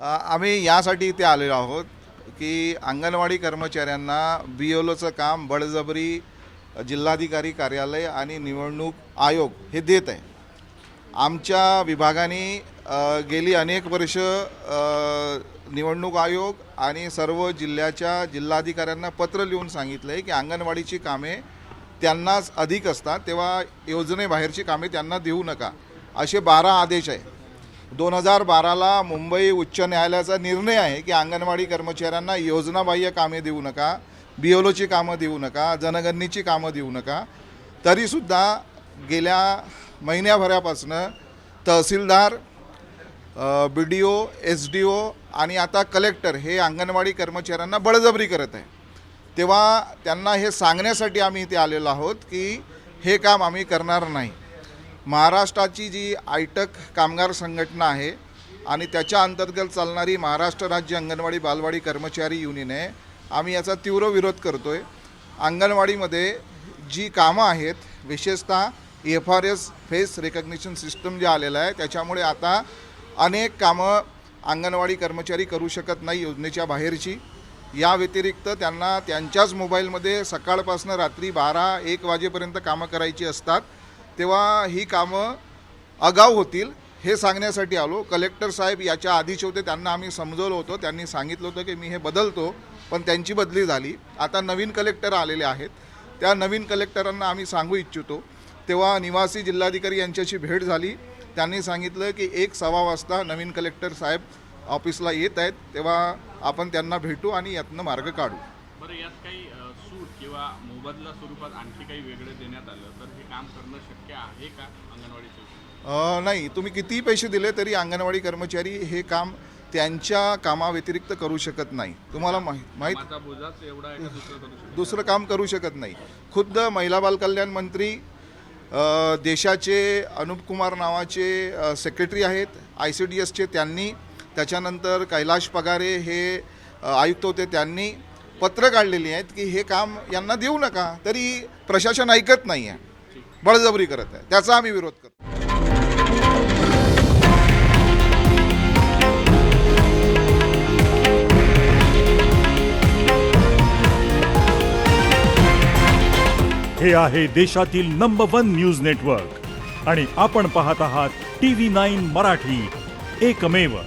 आम्ही यासाठी इथे आलेलो आहोत की अंगणवाडी कर्मचाऱ्यांना BLOचं काम बळजबरी जिल्हाधिकारी कार्यालय आणि निवडणूक आयोग हे देत आहे। आमच्या विभागाने गेली अनेक वर्ष निवडणूक आयोग आणि सर्व जिल्ह्याच्या जिल्हाधिकाऱ्यांना पत्र लिहून सांगितलं आहे की अंगणवाडीची कामे त्यांनाच अधिक असतात, तेव्हा योजनेबाहेरची कामे त्यांना देऊ नका, असे 12 आदेश आहे। 2012ला मुंबई उच्च न्यायालयाचा निर्णय आहे की अंगणवाडी कर्मचाऱ्यांना योजनाबाह्य कामे देऊ नका, BLOची कामं देऊ नका, जनगणनेची कामं देऊ नका। तरीसुद्धा गेल्या महिन्याभरापासून तहसीलदार, BDO, SDO आणि आता कलेक्टर हे अंगणवाडी कर्मचाऱ्यांना बळजबरी करत आहे। तेव्हा त्यांना हे सांगण्यासाठी आम्ही इथे आलेलो आहोत की हे काम आम्ही करणार नाही। महाराष्ट्राची जी आयटक कामगार संघटना आहे आणि त्याच्या अंतर्गत चालणारी महाराष्ट्र राज्य अंगणवाडी बालवाडी कर्मचारी युनियन आहे, आम्ही याचा तीव्र विरोध करतो आहे। अंगणवाडीमध्ये जी कामं आहेत, विशेषतः FRS फेस रिकग्निशन सिस्टम जे आलेलं आहे, त्याच्यामुळे आता अनेक कामं अंगणवाडी कर्मचारी करू शकत नाही योजनेच्या बाहेरची। या व्यतिरिक्त त्यांना त्यांच्याच मोबाईलमध्ये सकाळपासून रात्री 12-1 वाजेपर्यंत कामं करायची असतात, तेव्हा ही कामं आगाऊ होतील हे सांगण्यासाठी आलो। कलेक्टर साहेब याच्या आधीचे होते, त्यांना आम्ही समजवलं होतं, त्यांनी सांगितलं होतं की मी हे बदलतो, पण त्यांची बदली झाली। आता नवीन कलेक्टर आलेले आहेत, त्या नवीन कलेक्टरांना आम्ही सांगू इच्छितो। तेव्हा निवासी जिल्हाधिकारी यांच्याशी भेट झाली, त्यांनी सांगितलं की 1-1:15 वाजता नवीन कलेक्टर साहेब ऑफिसला येत आहेत, तेव्हा आपण त्यांना भेटू आणि यातनं मार्ग काढू। बरं, यात काही सूट किंवा मोबदला स्वरूपात आणखी काही वेगळे देण्यात आलं तर हे काम करणं शक्य आहे का अंगणवाडीचं? नाही, तुम्ही कितीही पैसे दिले तरी अंगणवाडी कर्मचारी हे काम त्यांच्या कामाव्यतिरिक्त करू शकत नाही। तुम्हाला माहीत बोजाच एवढा आहे का दुसरं काम करू शकत नाही। खुद्द महिला बालकल्याण मंत्री देशाचे अनुप कुमार नावाचे सेक्रेटरी आहेत ICDSचे, त्यांनी, त्याच्यानंतर कैलाश पगारे हे आयुक्त होते, त्यांनी पत्र काढलेली आहेत की हे काम यांना देऊ नका, तरी प्रशासन ऐकत नाही आहे, बळजबरी करत आहे। त्याचा आम्ही विरोध करतो। हे आहे देशातील नंबर 1 न्यूज नेटवर्क आणि आपण पाहत आहात TV9 मराठी, एकमेव।